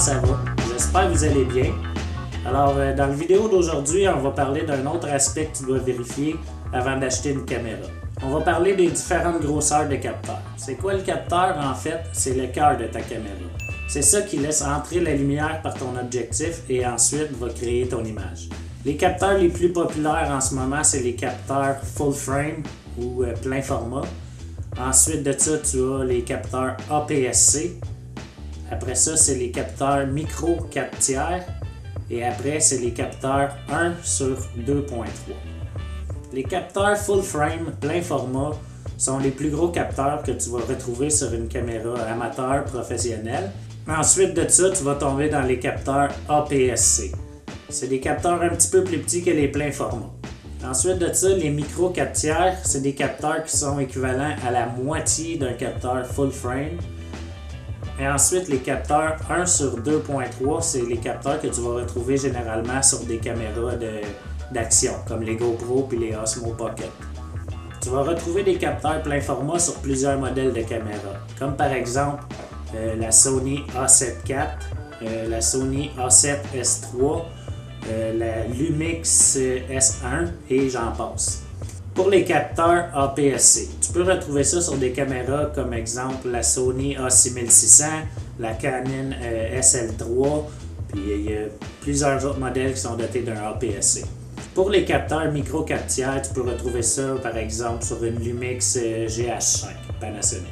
ça va? J'espère que vous allez bien. Alors, dans la vidéo d'aujourd'hui, on va parler d'un autre aspect que tu dois vérifier avant d'acheter une caméra. On va parler des différentes grosseurs de capteurs. C'est quoi le capteur? En fait, c'est le cœur de ta caméra. C'est ça qui laisse entrer la lumière par ton objectif et ensuite va créer ton image. Les capteurs les plus populaires en ce moment, c'est les capteurs full frame ou plein format. Ensuite de ça, tu as les capteurs APS-C. Après ça, c'est les capteurs micro 4 tiers. Et après, c'est les capteurs 1 sur 2.3. Les capteurs full frame, plein format, sont les plus gros capteurs que tu vas retrouver sur une caméra amateur professionnelle. Ensuite de ça, tu vas tomber dans les capteurs APS-C. C'est des capteurs un petit peu plus petits que les pleins formats. Ensuite de ça, les micro 4 tiers, c'est des capteurs qui sont équivalents à la moitié d'un capteur full frame. Et ensuite, les capteurs 1 sur 2.3, c'est les capteurs que tu vas retrouver généralement sur des caméras d'action, comme les GoPro et les Osmo Pocket. Tu vas retrouver des capteurs plein format sur plusieurs modèles de caméras, comme par exemple la Sony A7 IV, la Sony A7 S3, la Lumix S1 et j'en passe. Pour les capteurs APS-C, tu peux retrouver ça sur des caméras comme exemple la Sony A6600, la Canon SL3, puis il y a plusieurs autres modèles qui sont dotés d'un APS-C. Pour les capteurs micro 4 tiers, tu peux retrouver ça par exemple sur une Lumix GH5 Panasonic.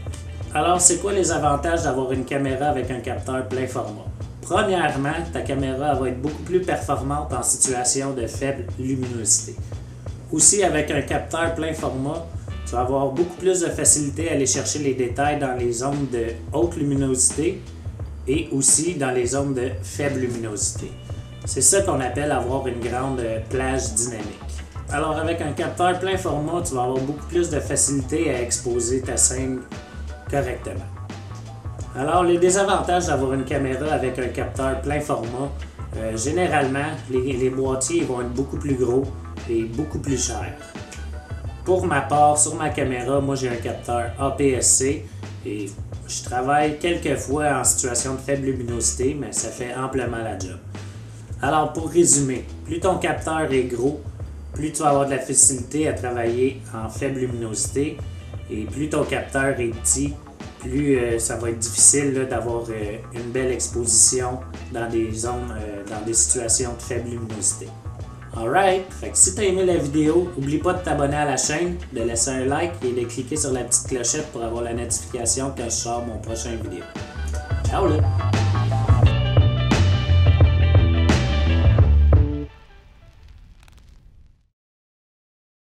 Alors, c'est quoi les avantages d'avoir une caméra avec un capteur plein format? Premièrement, ta caméra va être beaucoup plus performante en situation de faible luminosité. Aussi, avec un capteur plein format, tu vas avoir beaucoup plus de facilité à aller chercher les détails dans les zones de haute luminosité et aussi dans les zones de faible luminosité. C'est ça qu'on appelle avoir une grande plage dynamique. Alors, avec un capteur plein format, tu vas avoir beaucoup plus de facilité à exposer ta scène correctement. Alors, les désavantages d'avoir une caméra avec un capteur plein format, généralement, les boîtiers vont être beaucoup plus gros et beaucoup plus chers. Pour ma part, sur ma caméra, moi j'ai un capteur APS-C et je travaille quelques fois en situation de faible luminosité, mais ça fait amplement la job. Alors, pour résumer, plus ton capteur est gros, plus tu vas avoir de la facilité à travailler en faible luminosité et plus ton capteur est petit, plus ça va être difficile d'avoir une belle exposition dans des zones, dans des situations de faible luminosité. Alright, fait que si tu as aimé la vidéo, n'oublie pas de t'abonner à la chaîne, de laisser un like et de cliquer sur la petite clochette pour avoir la notification quand je sors mon prochain vidéo. Ciao là!